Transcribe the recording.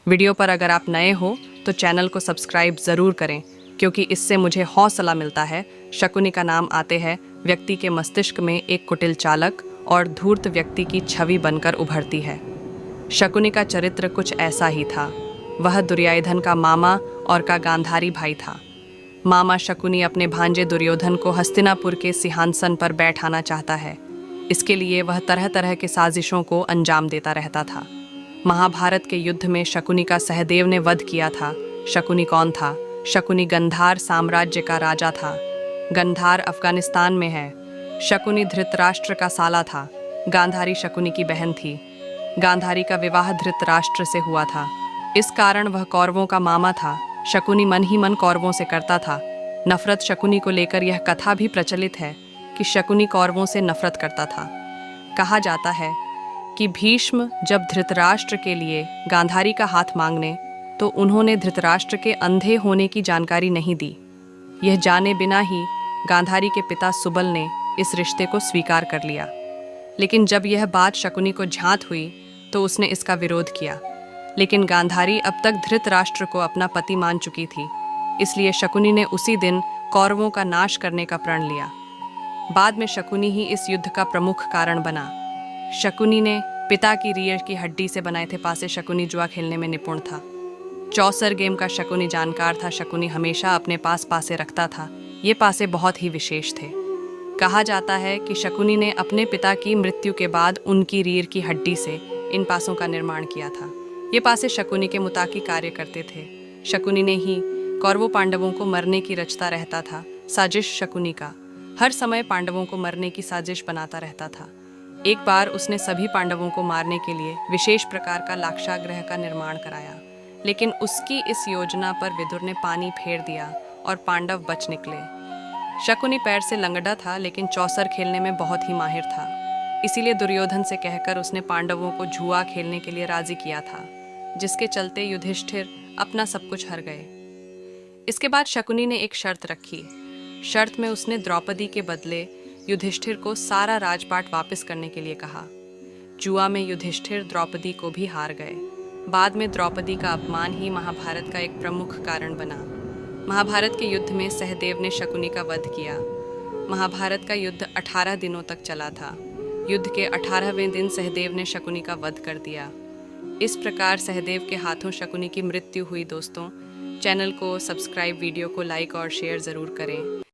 Video पर अगर आप नए हो तो चैनल को सब्सक्राइब ज़रूर करें, क्योंकि इससे मुझे हौसला मिलता है। शकुनी का नाम आते हैं व्यक्ति के मस्तिष्क में एक कुटिल चालक और धूर्त व्यक्ति की छवि बनकर उभरती है। शकुनी का चरित्र कुछ ऐसा ही था। वह दुर्योधन का मामा और का गांधारी भाई था। मामा शकुनी अपने भांजे दुर्योधन को हस्तिनापुर के सिंहासन पर बैठाना चाहता है। इसके लिए वह तरह तरह के साजिशों को अंजाम देता रहता था। महाभारत के युद्ध में शकुनी का सहदेव ने वध किया था। शकुनी कौन था? शकुनी गंधार साम्राज्य का राजा था। गंधार अफगानिस्तान में है। शकुनी धृतराष्ट्र का साला था। गांधारी शकुनी की बहन थी। गांधारी का विवाह धृतराष्ट्र से हुआ था। इस कारण वह कौरवों का मामा था। शकुनी मन ही मन कौरवों से करता था नफरत। शकुनी को लेकर यह कथा भी प्रचलित है कि शकुनी कौरवों से नफरत करता था। कहा जाता है कि भीष्म जब धृतराष्ट्र के लिए गांधारी का हाथ मांगने, तो उन्होंने धृतराष्ट्र के अंधे होने की जानकारी नहीं दी। यह जाने बिना ही गांधारी के पिता सुबल ने इस रिश्ते को स्वीकार कर लिया। लेकिन जब यह बात शकुनी को झांत हुई तो उसने इसका विरोध किया। लेकिन गांधारी अब तक धृतराष्ट्र को अपना पति मान चुकी थी, इसलिए शकुनी ने उसी दिन कौरवों का नाश करने का प्रण लिया। बाद में शकुनी ही इस युद्ध का प्रमुख कारण बना। शकुनी ने पिता की रीढ़ की हड्डी से बनाए थे पासे। शकुनी जुआ खेलने में निपुण था। चौसर गेम का शकुनी जानकार था। शकुनी हमेशा अपने पास पासे रखता था। ये पासे बहुत ही विशेष थे। कहा जाता है कि शकुनी ने अपने पिता की मृत्यु के बाद उनकी रीढ़ की हड्डी से इन पासों का निर्माण किया था। ये पासे शकुनी के मुताबिक कार्य करते थे। शकुनी ने ही कौरवों पांडवों को मरने की रचता रहता था। साजिश शकुनी का हर समय पांडवों को मरने की साजिश बनाता रहता था। एक बार उसने सभी पांडवों को मारने के लिए विशेष प्रकार का लाक्षागृह का निर्माण कराया, लेकिन उसकी इस योजना पर विदुर ने पानी फेर दिया और पांडव बच निकले। शकुनी पैर से लंगड़ा था, लेकिन चौसर खेलने में बहुत ही माहिर था। इसीलिए दुर्योधन से कहकर उसने पांडवों को जुआ खेलने के लिए राजी किया था, जिसके चलते युधिष्ठिर अपना सब कुछ हर गए। इसके बाद शकुनी ने एक शर्त रखी। शर्त में उसने द्रौपदी के बदले युधिष्ठिर को सारा राजपाट वापस करने के लिए कहा। जुआ में युधिष्ठिर द्रौपदी को भी हार गए। बाद में द्रौपदी का अपमान ही महाभारत का एक प्रमुख कारण बना। महाभारत के युद्ध में सहदेव ने शकुनी का वध किया। महाभारत का युद्ध 18 दिनों तक चला था। युद्ध के 18वें दिन सहदेव ने शकुनी का वध कर दिया। इस प्रकार सहदेव के हाथों शकुनी की मृत्यु हुई। दोस्तों, चैनल को सब्सक्राइब, वीडियो को लाइक और शेयर ज़रूर करें।